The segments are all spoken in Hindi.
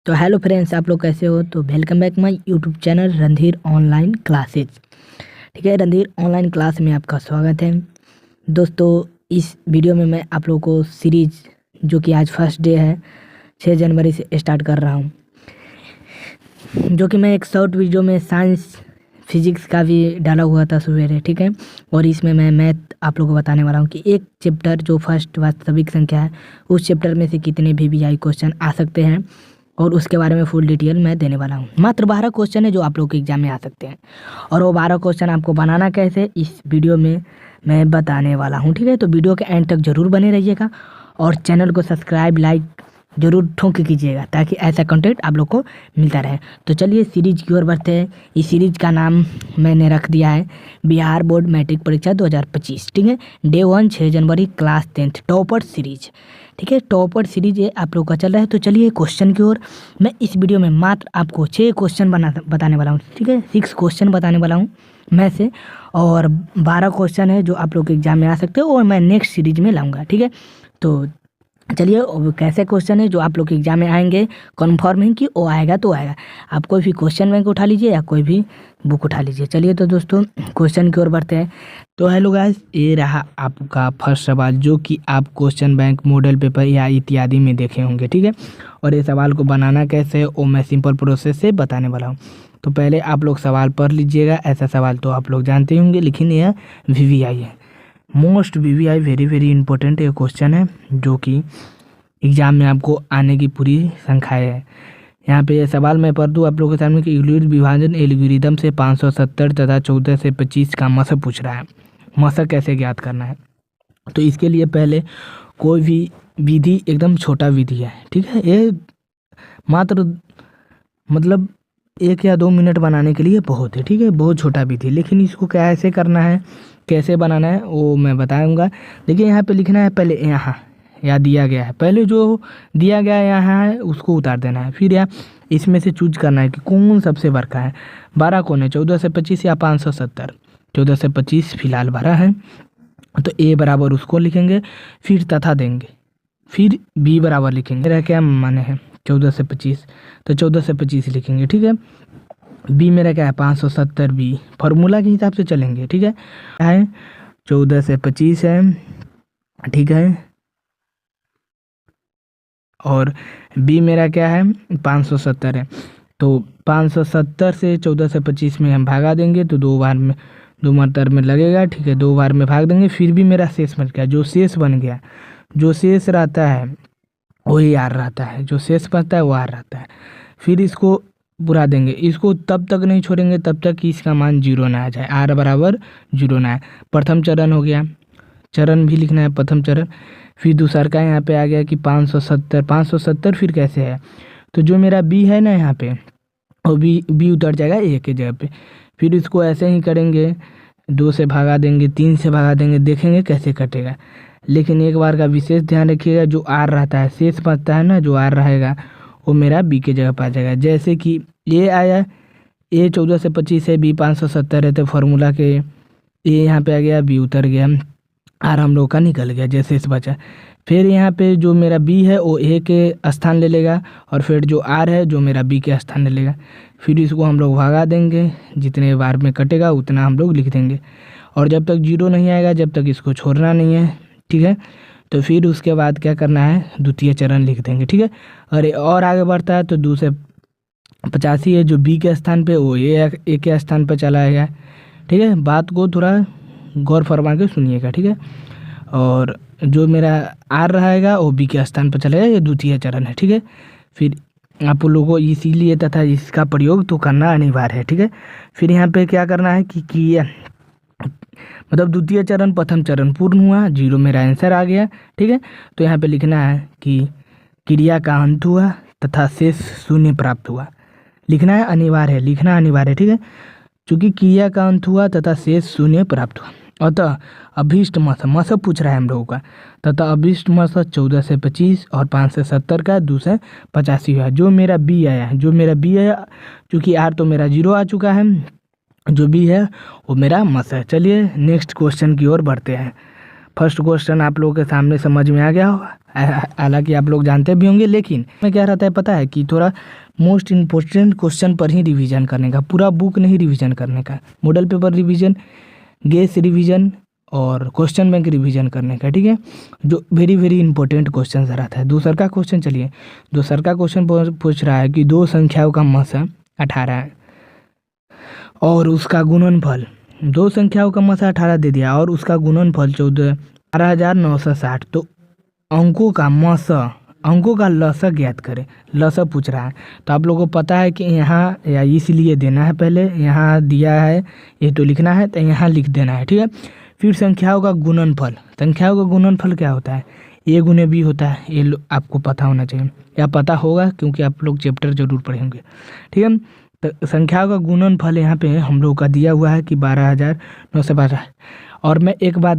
तो हेलो फ्रेंड्स, आप लोग कैसे हो। तो welcome back my YouTube channel Randhir online classes. ठीक है, रणधीर ऑनलाइन क्लास में आपका स्वागत है। दोस्तों, इस वीडियो में मैं आप लोगों को सीरीज जो कि आज फर्स्ट डे है 6 जनवरी से स्टार्ट कर रहा हूँ, जो कि मैं एक शॉर्ट वीडियो में साइंस फिजिक्स का भी डाला हुआ था सवेरे। ठीक है, और इसमें मैं मैथ आप लोगों को बताने वाला हूँ कि एक चैप्टर जो फर्स्ट वास्तविक संख्या है उस चैप्टर में से कितने VVI क्वेश्चन आ सकते हैं, और उसके बारे में फुल डिटेल मैं देने वाला हूँ। मात्र 12 क्वेश्चन है जो आप लोग के एग्जाम में आ सकते हैं, और वो 12 क्वेश्चन आपको बनाना कैसे इस वीडियो में मैं बताने वाला हूँ। ठीक है, तो वीडियो के एंड तक जरूर बने रहिएगा और चैनल को सब्सक्राइब लाइक जरूर ठोक के कीजिएगा ताकि ऐसा कंटेंट आप लोग को मिलता रहे। तो चलिए सीरीज की ओर बढ़ते हैं। इस सीरीज का नाम मैंने रख दिया है बिहार बोर्ड मैट्रिक परीक्षा 2025। ठीक है, डे 1 6 जनवरी क्लास 10th टॉपर सीरीज। ठीक है, टॉपर सीरीज ये आप लोग का चल रहा है। तो चलिए क्वेश्चन की ओर। मैं इस वीडियो में मात्र आपको 6 क्वेश्चन बताने वाला हूँ। ठीक है, 6 क्वेश्चन बताने वाला हूँ मैं से, और 12 क्वेश्चन है जो आप लोग के एग्जाम में आ सकते हो और मैं नेक्स्ट सीरीज में लाऊंगा। ठीक है, तो चलिए अब कैसे क्वेश्चन है जो आप लोग के एग्जाम में आएंगे, कन्फर्म है कि वो आएगा तो आएगा। आप कोई भी क्वेश्चन बैंक उठा लीजिए या कोई भी बुक उठा लीजिए। चलिए तो दोस्तों क्वेश्चन की ओर बढ़ते हैं। तो हेलो गाइस, ये रहा आपका फर्स्ट सवाल जो कि आप क्वेश्चन बैंक मॉडल पेपर या इत्यादि में देखे होंगे। ठीक है, और ये सवाल को बनाना कैसे है वो मैं सिंपल प्रोसेस से बताने वाला हूँ। तो पहले आप लोग सवाल पढ़ लीजिएगा। ऐसा सवाल तो आप लोग जानते ही होंगे, लेकिन यह VVI है, most VVI, very very important ये क्वेश्चन है जो कि एग्जाम में आपको आने की पूरी संख्याएँ है। यहाँ पे ये सवाल मैं पढ़ दूँ आप लोगों के सामने कि यूक्लिड विभाजन एल्गोरिदम से 570 तथा 14 से 25 का मसक पूछ रहा है। मसक कैसे ज्ञात करना है, तो इसके लिए पहले कोई भी विधि एकदम छोटा विधि है। ठीक है, ये मात्र मतलब 1 या 2 मिनट बनाने के लिए बहुत है। ठीक है, बहुत छोटा विधि, लेकिन इसको कैसे करना है, कैसे बनाना है वो मैं बताऊंगा। देखिए यहाँ पे लिखना है, पहले यहाँ या दिया गया है, पहले जो दिया गया यहाँ है उसको उतार देना है। फिर यहाँ इसमें से चूज करना है कि कौन सबसे बड़ा है। 12 कौन है, 14 से 25 या 570। 14 से 25 फिलहाल भरा है, तो A बराबर उसको लिखेंगे, फिर तथा देंगे, फिर B बराबर लिखेंगे। मेरा क्या माने है 14 से 25, तो 14 से 25 लिखेंगे। ठीक है, B मेरा क्या है 570 B, फॉर्मूला के हिसाब से चलेंगे। ठीक है, 14 से 25 है। ठीक है, और B मेरा क्या है 570 है। तो 570 से 14 से 25 में हम भागा देंगे तो 2 बार में 2 मरतर में लगेगा। ठीक है, 2 बार में भाग देंगे, फिर भी मेरा शेष बच गया। जो शेष बन गया, जो शेष रहता है वही R रहता है, जो शेष बचता है वो R रहता है। फिर इसको बुरा देंगे, इसको तब तक नहीं छोड़ेंगे तब तक कि इसका मान 0 ना आ जाए, R बराबर 0 ना आए। प्रथम चरण हो गया, चरण भी लिखना है प्रथम चरण। फिर दूसरा का यहाँ पे आ गया कि 570 फिर कैसे है, तो जो मेरा B है ना यहाँ पे, और B उतर जाएगा A के जगह पे। फिर इसको ऐसे ही करेंगे, 2 से भागा देंगे, 3 से भागा देंगे, देखेंगे कैसे कटेगा। लेकिन एक बार का विशेष ध्यान रखिएगा, जो R रहता है शेष बचता है ना, जो R रहेगा वो मेरा B के जगह पर आ जाएगा। जैसे कि A आया, A 14 से 25 है, B 570 है, तो फॉर्मूला के A यहाँ पे आ गया, B उतर गया, R हम लोग का निकल गया जैसे इस बचा। फिर यहाँ पे जो मेरा B है वो A के स्थान ले लेगा, और फिर जो R है जो मेरा B के स्थान ले लेगा। फिर इसको हम लोग भागा देंगे, जितने बार में कटेगा उतना हम लोग लिख देंगे, और जब तक 0 नहीं आएगा जब तक इसको छोड़ना नहीं है। ठीक है, तो फिर उसके बाद क्या करना है, द्वितीय चरण लिख देंगे। ठीक है, और आगे बढ़ता है तो 2 से 85 है जो B के स्थान पे, वो A के स्थान पर चला आएगा। ठीक है, बात को थोड़ा गौर फरमा के सुनिएगा। ठीक है, और जो मेरा R रहेगा वो B के स्थान पर चलेगा, ये द्वितीय चरण है। ठीक है, फिर आप लोगों को इसीलिए तथा इसका प्रयोग तो करना अनिवार्य है। ठीक है, फिर यहाँ पे क्या करना है कि मतलब द्वितीय चरण प्रथम चरण पूर्ण हुआ, 0 मेरा आंसर आ गया। ठीक है, तो यहाँ पे लिखना है कि क्रिया का अंत हुआ तथा शेष 0 प्राप्त हुआ। लिखना है अनिवार्य है, लिखना अनिवार्य है। ठीक है, चूँकि क्रिया का अंत हुआ तथा शेष 0 प्राप्त हुआ, अतः अभीष्ट मसक पूछ रहा है हम लोगों का, तथा अभीष्ट मसक 14 से 25 और 5 से 70 का 2 से 85 हुआ। जो मेरा B आया है, जो मेरा B है, चूँकि R तो मेरा 0 आ चुका है, जो B है वो मेरा मस है। चलिए नेक्स्ट क्वेश्चन की ओर बढ़ते हैं। फर्स्ट क्वेश्चन आप लोगों के सामने समझ में आ गया होगा, हालांकि आप लोग जानते भी होंगे, लेकिन मैं क्या रहता है पता है कि थोड़ा मोस्ट इम्पोर्टेंट क्वेश्चन पर ही रिवीजन करने का, पूरा बुक नहीं रिवीजन करने का। Model paper revision, guess revision और क्वेश्चन बैंक रिवीजन करने का, ठीक है। जो वेरी वेरी इंपॉर्टेंट क्वेश्चन रहता है। दूसरा का क्वेश्चन, चलिए दूसरा का क्वेश्चन पूछ रहा है कि दो संख्याओं का मसा 18 है और उसका गुणनफल, दो संख्याओं का मसा 18 दे दिया और उसका गुणनफल 12,960। तो अंकों का मसा, अंकों का लसा ज्ञात करें, लसा पूछ रहा है। तो आप लोगों को पता है कि यहाँ या इसलिए देना है, पहले यहाँ दिया है ये तो लिखना है, तो यहाँ लिख देना है, ठीक है। फिर संख्याओं का गुणनफल, संख्याओं का गुणनफल क्या होता है, ए गुने बी होता है, ये आपको पता होना चाहिए या पता होगा क्योंकि आप लोग चैप्टर जरूर पढ़ेंगे, ठीक है। तो संख्याओं का गुणनफल यहाँ पे हम लोग का दिया हुआ है कि 12,912। और मैं एक बात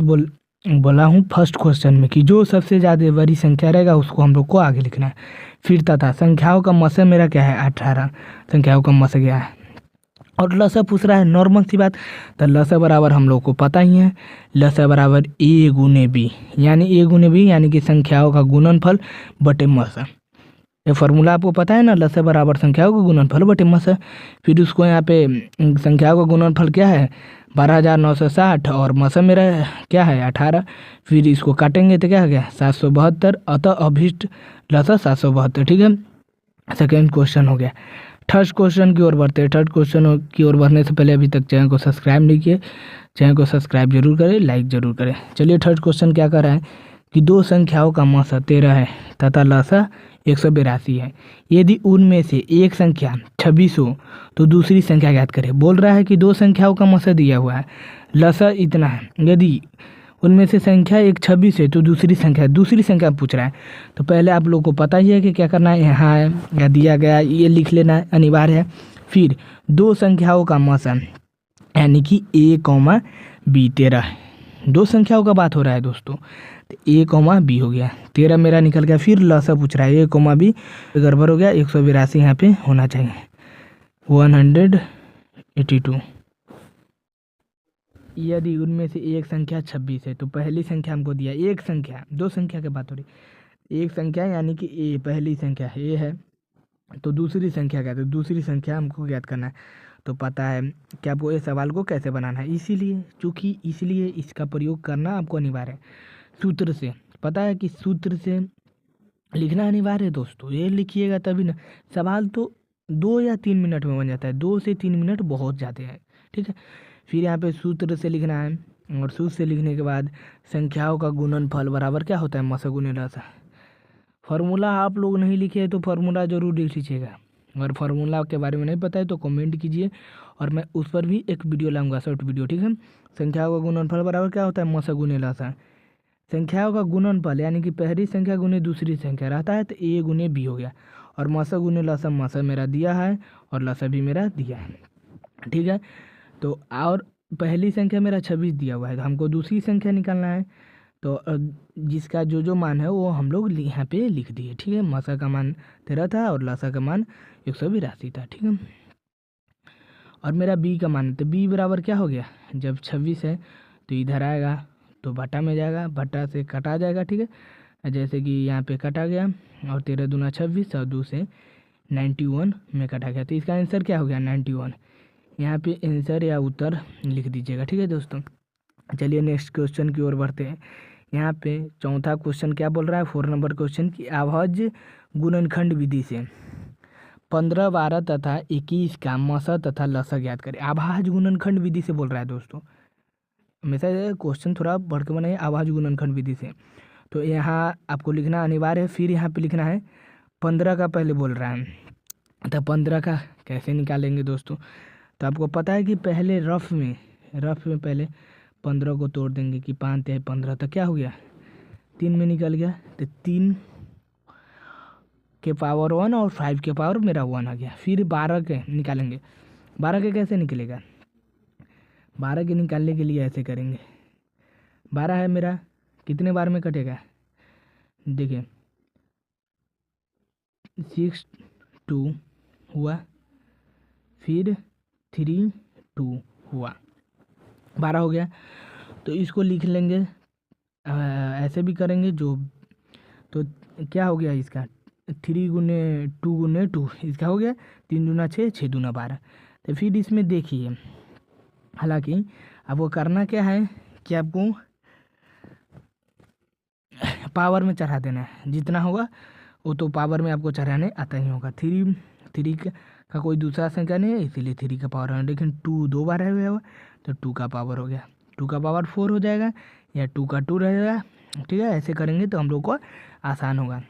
बोला हूँ फर्स्ट क्वेश्चन में कि जो सबसे ज़्यादा बड़ी संख्या रहेगा उसको हम लोग को आगे लिखना है। फिर तथा संख्याओं का मसा मेरा क्या है 18, संख्याओं का मसा क्या है। और लसा पूछ रहा है, नॉर्मल सी बात, तो लसा बराबर हम लोग को पता ही है, लसा बराबर ए गुने बी, यानी ए गुने बी यानी कि संख्याओं का गुणनफल बटे मसा। ये फार्मूला आपको पता है ना, लसा बराबर संख्याओं का गुणनफल बटे मसा। फिर उसको यहाँ पे संख्याओं का गुणनफल क्या है 12,960 और मसा मेरा क्या है 18। फिर इसको काटेंगे तो क्या हो गया 772, अतः अभिष्ट लसा 772, ठीक है। सेकेंड क्वेश्चन हो गया। थर्ड क्वेश्चन की ओर बढ़ते हैं। थर्ड क्वेश्चन की ओर बढ़ने से पहले अभी तक चैनल को सब्सक्राइब नहीं किए, चैनल को सब्सक्राइब जरूर करें, लाइक जरूर करें। चलिए थर्ड क्वेश्चन क्या कर रहा है कि दो संख्याओं का मसा 13 है तथा लसा 182 है। यदि उनमें से एक संख्या 26 हो तो दूसरी संख्या ज्ञात करें। बोल रहा है कि दो संख्याओं का मसा दिया हुआ है, लसा इतना है, यदि उनमें से संख्या एक 26 है तो दूसरी संख्या पूछ रहा है। तो पहले आप लोग को पता ही है कि क्या करना है, यहाँ है या दिया गया ये लिख लेना है, अनिवार्य है। फिर दो संख्याओं का मसा यानी कि ए कॉमा बी 13, दो संख्याओं का बात हो रहा है दोस्तों, तो ए कॉमा बी हो गया, 13 मेरा निकल गया। फिर लसा पूछ रहा है ए कॉमा बी, गड़बड़ हो गया, 182 यहाँ पे होना चाहिए, 182। यदि उनमें से एक संख्या 26 है तो पहली संख्या हमको दिया, एक संख्या, दो संख्या की बात हो रही, एक संख्या यानी कि ए, पहली संख्या ए है, तो दूसरी संख्या क्या है, तो दूसरी संख्या हमको ज्ञात करना है। तो पता है कि आपको इस सवाल को कैसे बनाना है, इसलिए इसका प्रयोग करना आपको अनिवार्य है। सूत्र से पता है कि सूत्र से लिखना अनिवार्य है दोस्तों, ये लिखिएगा तभी ना, सवाल तो 2 या 3 मिनट में बन जाता है, 2 से 3 मिनट बहुत ज़्यादा है, ठीक है। फिर यहाँ पे सूत्र से लिखना है और सूत्र से लिखने के बाद संख्याओं का गुणनफल बराबर क्या होता है मसा गुने लसा। फार्मूला आप लोग नहीं लिखे तो फार्मूला जरूर लिख लीजिएगा, अगर फार्मूला के बारे में नहीं पता है तो कमेंट कीजिए और मैं उस पर भी एक वीडियो लाऊंगा, शॉर्ट वीडियो, ठीक है। संख्याओं का गुणनफल बराबर क्या होता है मसा गुने लसा। संख्याओं का गुणनफल यानी कि पहली संख्या गुने दूसरी संख्या रहता है, तो ए गुने बी हो गया, और मसा गुने लसा, मसा मेरा दिया है और लसा भी मेरा दिया है, ठीक है। तो और पहली संख्या मेरा 26 दिया हुआ है, तो हमको दूसरी संख्या निकालना है, तो जिसका जो मान है वो हम लोग यहाँ पे लिख दिए, ठीक है। मसा का मान 13 था और लसा का मान 182 था, ठीक है। और मेरा बी का मान, तो बी बराबर क्या हो गया, जब 26 है तो इधर आएगा तो भट्टा में जाएगा, भट्टा से कटा जाएगा, ठीक है। जैसे कि यहाँ पे कटा गया और 13 दूना 26 और 2 से 91 में कटा गया, तो इसका आंसर क्या हो गया 91। यहाँ पे आंसर या उत्तर लिख दीजिएगा, ठीक है दोस्तों। चलिए नेक्स्ट क्वेश्चन की ओर बढ़ते हैं। यहाँ पे चौथा क्वेश्चन क्या बोल रहा है, 4 नंबर क्वेश्चन की अभाज्य गुणनखंड विधि से 15, 12 तथा 21 का मसा तथा लसा ज्ञात करें। अभाज्य गुणनखंड विधि से बोल रहा है दोस्तों, हमेशा क्वेश्चन थोड़ा बढ़ के बनाइए, अभाज्य गुणनखंड विधि से। तो यहाँ आपको लिखना अनिवार्य है। फिर यहाँ पे लिखना है 15 का पहले बोल रहा है, तो 15 का कैसे निकालेंगे दोस्तों, तो आपको पता है कि पहले रफ में पहले 15 को तोड़ देंगे कि 5 या 15, तो क्या हो गया 3 में निकल गया, तो 3 के पावर 1 और 5 के पावर मेरा 1 आ गया। फिर 12 के निकालेंगे, 12 के कैसे निकलेगा, 12 के निकालने के लिए ऐसे करेंगे, 12 है मेरा, कितने बार में कटेगा, देखिए 6 2 हुआ, फिर 3 2 हुआ, 12 हो गया। तो इसको लिख लेंगे ऐसे भी करेंगे जो, तो क्या हो गया इसका 3 × 2 इसका हो गया 3 × 6 6 × 12। तो फिर इसमें देखिए, हालांकि आपको करना क्या है कि आपको पावर में चढ़ा देना है, जितना होगा वो तो पावर में आपको चढ़ाने आता ही होगा। थ्री का कोई दूसरा संख्या नहीं है, इसीलिए 3 का पावर है। लेकिन 2 2 बार है हुआ, तो 2 का पावर हो गया, 2 का पावर 4 हो जाएगा, या 2 का 2 रहेगा। ठीक है, ऐसे करेंगे तो हम लोग को आसान होगा।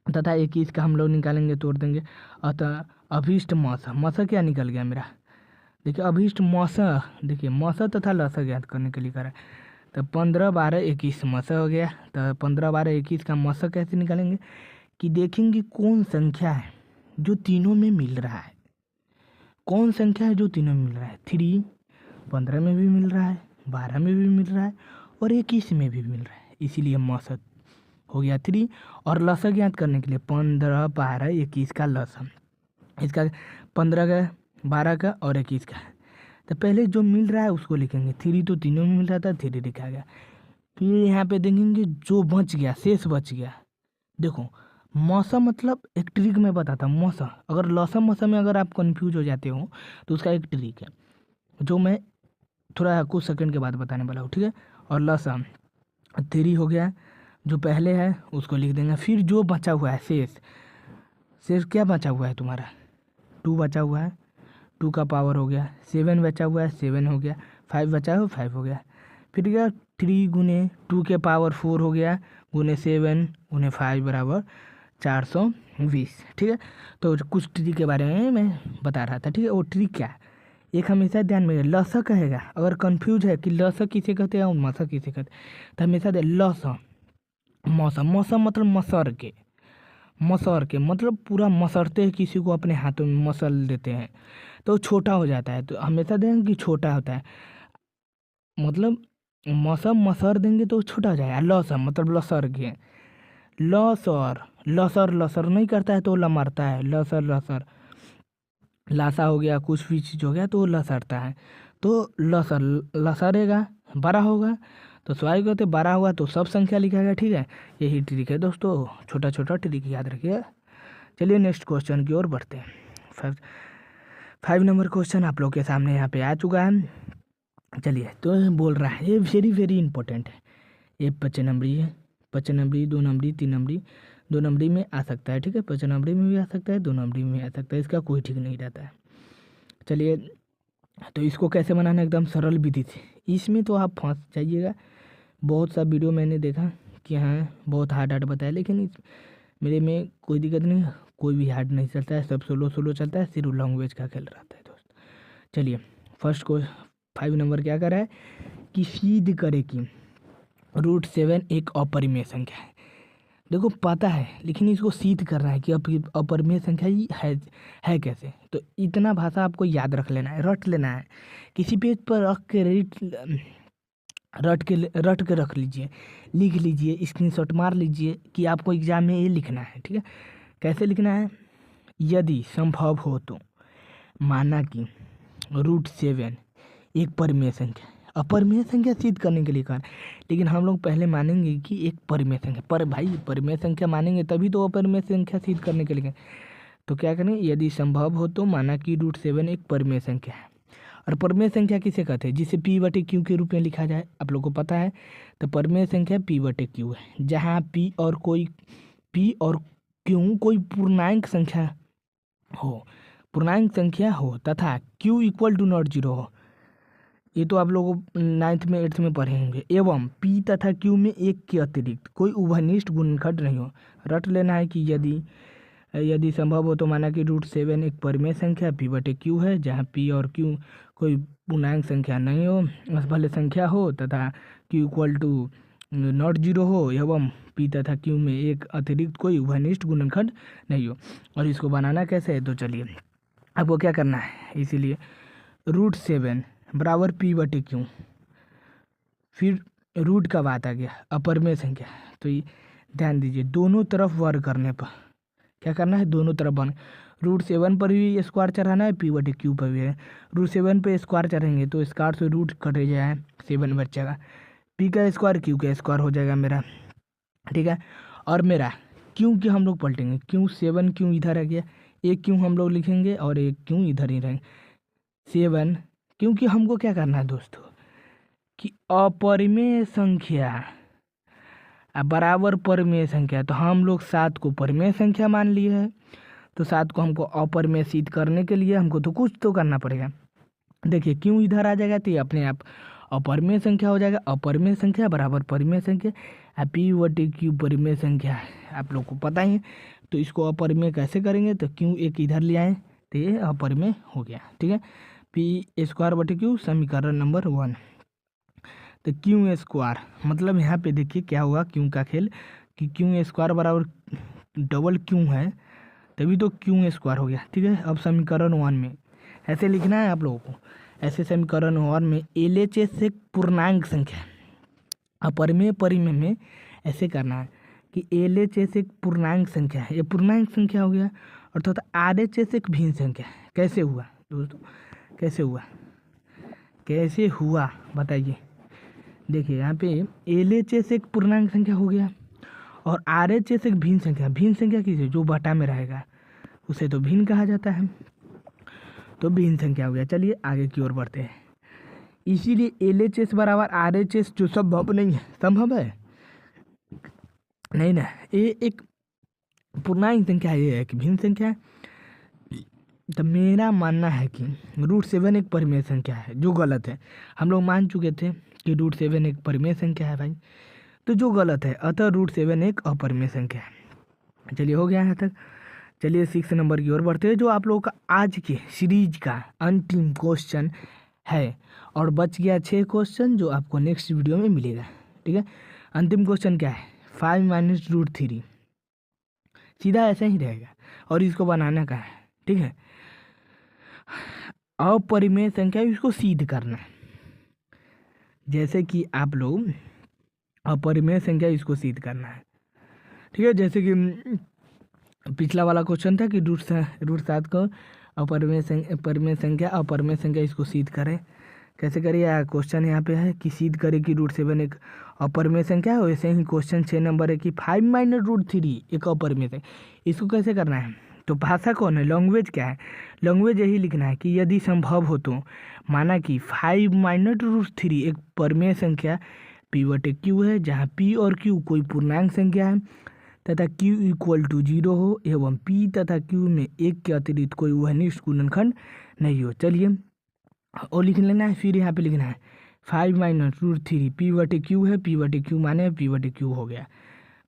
तथा 21 का हम लोग निकालेंगे, तोड़ देंगे। अतः अभीष्ट मौसा, मौसा क्या निकल गया मेरा, देखिए अभीष्ट मौसा, देखिए मौसा तथा लसा ज्ञात करने के लिए करा। तो 15 12 21 मौसा हो गया। तो 15 12 21 का मौसा कैसे निकालेंगे कि देखेंगे कौन संख्या है जो तीनों में मिल रहा है, कौन संख्या है जो तीनों में मिल रहा है। 3 15 में भी मिल रहा है, 12 में भी मिल रहा है, और 21 में भी मिल रहा है, इसीलिए मौसा हो गया 3। और लसा ज्ञात करने के लिए 15 12 21 का लसा, इसका 15 का 12 का और 21 का। तो पहले जो मिल रहा है उसको लिखेंगे, 3 तो तीनों में मिल रहा था, 3 लिखा गया। फिर यहाँ पे देखेंगे जो बच गया, शेष बच गया। देखो मौसम मतलब एक ट्रिक मैं बताता हूँ। मौसम अगर लौसम मौसम में अगर आप कंफ्यूज हो जाते हो तो उसका एक ट्रिक है जो मैं थोड़ा कुछ सेकंड के बाद बताने वाला हूँ। ठीक है, और लौसम 3 हो गया, जो पहले है उसको लिख देंगे। फिर जो बचा हुआ है शेष, शेष क्या बचा हुआ है तुम्हारा, 2 बचा हुआ है, 2 का पावर हो गया। 7 बचा हुआ है, 7 हो गया। 5 बचा है, 5 हो गया। फिर क्या 3 × 2 के पावर 4 हो गया, ×7 × 5 बराबर 420। ठीक है, तो कुछ ट्रिक के बारे में मैं बता रहा था। ठीक है, वो ट्रिक क्या है, एक हमेशा ध्यान में लसा कहेगा, अगर कंफ्यूज है कि लसा किसे कहते हैं और मसा किसे कहते हैं, तो हमेशा दे लसा। मौसम, मौसम मतलब मसर के, मसर के मतलब पूरा मसरते हैं किसी को, अपने हाथों में मसल देते हैं तो छोटा हो जाता है। तो हमेशा देंगे कि छोटा होता है, मतलब मौसम मसर देंगे तो छोटा हो जाएगा। लौसम मतलब लसर के, लसर लसर लसर नहीं करता है तो लमरता है, लसर लसर। लासा हो गया, कुछ भी चीज़ हो गया तो लसरता है, तो लसर लसरेगा, बड़ा होगा। तो स्वाभाविक कहते 12 हुआ तो सब संख्या लिखा। ठीक है, यही ट्रिक है दोस्तों, छोटा छोटा ट्रिक याद रखिए। चलिए नेक्स्ट क्वेश्चन की ओर बढ़ते हैं। 5 नंबर क्वेश्चन आप लोग के सामने यहाँ पे आ चुका है। चलिए, तो बोल रहा है ये वेरी वेरी इंपॉर्टेंट है, ये 5 नंबरी है, 5 नंबरी, 2 नंबरी, 3 नंबरी, 2 नंबरी में आ सकता है। ठीक है, 5 नंबरी में भी आ सकता है, 2 नंबरी में आ सकता है, इसका कोई ठीक नहीं रहता है। चलिए, तो इसको कैसे बनाना, एकदम सरल विधि से। इसमें तो आप फंस जाइएगा, बहुत सा वीडियो मैंने देखा कि हाँ बहुत हार्ड हार्ड बताया, लेकिन मेरे में कोई दिक्कत नहीं है, कोई भी हार्ड नहीं चलता है, सब सोलो सोलो चलता है, सिर्फ लैंग्वेज का खेल रहता है दोस्त। चलिए, फर्स्ट को 5 नंबर क्या कर रहा है कि सिद्ध करे कि √7 एक अपरिमेय संख्या है। देखो पता है, लेकिन इसको सिद्ध करना है कि अपरिमेय संख्या ही है कैसे। तो इतना भाषा आपको याद रख लेना है, रट लेना है, किसी पेज पर रख के रट के रख लीजिए, लिख लीजिए, स्क्रीनशॉट मार लीजिए कि आपको एग्जाम में ये लिखना है। ठीक है, कैसे लिखना है, यदि संभव हो तो माना कि √7 एक परिमेय संख्या, अपरिमेय संख्या सिद्ध करने के लिए कहा, लेकिन हम लोग पहले मानेंगे कि एक परिमेय संख्या, पर भाई परिमेय संख्या मानेंगे तभी तो अपरिमेय संख्या सिद्ध करने के लिए। तो क्या करें, यदि संभव हो तो माना कि √7 एक परिमेय संख्या है। और परिमेय संख्या किसे कहते हैं, जिसे P/Q के रूप में लिखा जाए, आप लोग को पता है। तो परिमेय संख्या P/Q है, जहाँ P और Q कोई पूर्णांक संख्या हो तथा Q = नॉट जीरो हो। ये तो आप लोगों 9th में 8th में पढ़े होंगे। एवं P तथा Q में एक के अतिरिक्त कोई उभयनिष्ठ गुणनखंड नहीं हो। रट लेना है कि यदि संभव हो तो माना कि √7 एक परिमेय संख्या P/Q है, जहाँ P और Q कोई पूर्णांक संख्या नहीं हो, असफल संख्या हो, तथा Q = नॉट जीरो हो, एवं P तथा Q में एक अतिरिक्त कोई उभयनिष्ठ गुणनखंड नहीं हो। और इसको बनाना कैसे है, तो चलिए आपको क्या करना है, इसीलिए √7 बराबर P/Q, फिर रूट का बात आ गया अपरिमेय संख्या। तो ये ध्यान दीजिए, दोनों तरफ वर्ग करने पर क्या करना है, दोनों तरफ बन, √7 पर भी स्क्वायर चढ़ाना है, P/Q पर भी है। √7 पे स्क्वायर चढ़ेंगे तो स्क्वायर से रूट कटे जाए, 7 बचेगा। पी का स्क्वायर क्यू का स्क्वायर हो जाएगा मेरा, ठीक है। और मेरा क्यू की हम लोग पलटेंगे, क्यू 7 क्यू इधर आ गया, एक क्यू हम लोग लिखेंगे और एक क्यू इधर ही रहेंगे 7, क्योंकि हमको क्या करना है दोस्तों कि अपरिमेय संख्या बराबर परिमेय संख्या, तो हम लोग 7 को परिमेय संख्या मान लिए है, तो 7 को हमको अपरिमेय सिद्ध करने के लिए हमको तो कुछ तो करना पड़ेगा। देखिए क्यों इधर आ जाएगा तो ये अपने आप अपरिमेय संख्या हो जाएगा, अपरिमेय संख्या बराबर परिमेय संख्या, पी बटे क्यू परिमेय संख्या है, आप लोग को पता ही है। तो इसको अपरिमेय कैसे करेंगे, तो क्यू एक इधर ले आए तो ये अपरिमेय हो गया, ठीक है। पी स्क्वायर बटे क्यू समीकरण नंबर 1। तो क्यू स्क्वायर मतलब यहाँ पे देखिए क्या हुआ क्यू का खेल कि क्यू स्क्वायर बराबर डबल क्यू है, तभी तो क्यू स्क्वायर हो गया, ठीक है। अब समीकरण 1 में ऐसे लिखना है आप लोगों को, ऐसे समीकरण 1 में LHS एक पूर्णांक संख्या, अपरिमेय परिमेय में ऐसे करना है कि LHS एक पूर्णांक संख्या है, ये पूर्णांक संख्या हो गया, अर्थात RHS एक भिन्न संख्या है। कैसे हुआ दोस्तों, कैसे हुआ बताइए। देखिए यहाँ पे LHS एक पूर्णांक संख्या हो गया और RHS एक भिन्न संख्या, भिन्न संख्या किसे जो बटा में रहेगा उसे तो भिन्न कहा जाता है, तो भिन्न संख्या हो गया। चलिए आगे की ओर बढ़ते हैं। इसीलिए LHS बराबर RHS जो संभव नहीं है, संभव है नहीं ना, ये एक पूर्णांक संख्या है, ये एक भिन्न संख्या है। तो मेरा मानना है कि √7 एक परिमेय संख्या है, जो गलत है। हम लोग मान चुके थे कि √7 एक परिमेय संख्या है भाई, तो जो गलत है, अतः √7 एक अपरिमेय संख्या है। चलिए हो गया यहाँ तक। चलिए 6 नंबर की ओर बढ़ते हैं, जो आप लोगों का आज के सीरीज का अंतिम क्वेश्चन है, और बच गया 6 क्वेश्चन जो आपको नेक्स्ट वीडियो में मिलेगा, ठीक है। अंतिम क्वेश्चन क्या है, 5 - √3, सीधा ऐसा ही रहेगा और इसको बनाना का है, ठीक है। अपरिमेय संख्या इसको सिद्ध करना, जैसे कि आप लोग अपरिमेय संख्या इसको सिद्ध करना है, ठीक है। जैसे कि पिछला वाला क्वेश्चन था कि √7 को अपरिमेय संख्या इसको सिद्ध करें, कैसे करिए। क्वेश्चन यहाँ पे है कि सिद्ध करें कि √7 एक अपरिमेय संख्या है। वैसे ही क्वेश्चन 6 नंबर है कि 5 - √3 एक अपरिमेय संख्या, इसको कैसे करना है। तो भाषा कौन है, लैंग्वेज क्या है, लैंग्वेज यही लिखना है कि यदि संभव हो तो माना कि 5 - √3 एक परिमेय संख्या p बटे q है, जहाँ p और q कोई पूर्णांक संख्या है तथा q = 0 हो एवं p तथा q में एक के अतिरिक्त कोई वहनिष्ठ गुणनखंड नहीं हो। चलिए और लिख लेना है, फिर यहाँ पे लिखना है 5 - √3 p बटे q है, p बटे q माने p बटे q हो गया,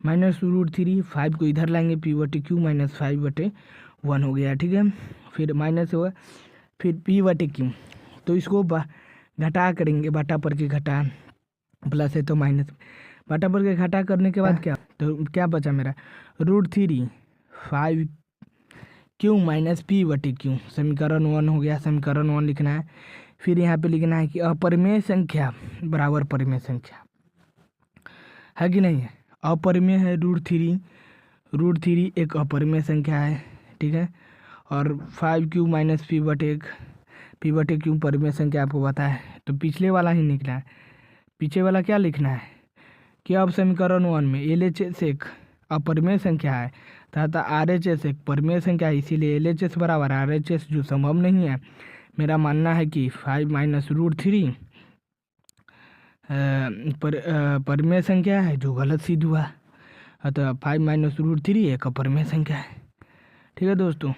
-√3 5 को इधर लाएंगे, p बटे q -5/1 हो गया, ठीक है। फिर माइनस होगा, फिर p बटे q, तो इसको घटा करेंगे, बटा पर के घटा, प्लस है तो माइनस, बटा पर के घटा करने के बाद क्या, तो क्या बचा मेरा √3 5 q - p बटे q, समीकरण 1 हो गया। समीकरण 1 लिखना है, फिर यहाँ पे लिखना है कि अपरिमेय संख्या बराबर परिमेय संख्या है कि नहीं है, अपरिमेय है √3 एक अपरिमेय संख्या है, ठीक है। और 5q - p बटे q परिमेय संख्या आपको पता है, तो पिछले वाला ही लिखना है। पीछे वाला क्या लिखना है कि अब समीकरण 1 में LHS एक अपरिमेय संख्या है तथा RHS एक परिमेय संख्या है, इसीलिए LHS बराबर RHS जो संभव नहीं है। मेरा मानना है कि 5 - √3 परिमेय संख्या है, जो गलत सिद्ध हुआ, अतः 5 - √3 एक अपरिमेय संख्या है, ठीक है दोस्तों।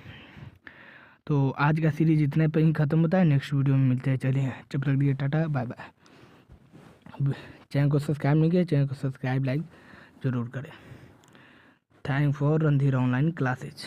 तो आज का सीरीज इतने पे ही ख़त्म होता है, नेक्स्ट वीडियो में मिलते हैं। चलिए जब तक दिए टाटा बाय बाय। चैनल को सब्सक्राइब नहीं किया, चैनल को सब्सक्राइब लाइक ज़रूर करें। Thank for Randhir online classes.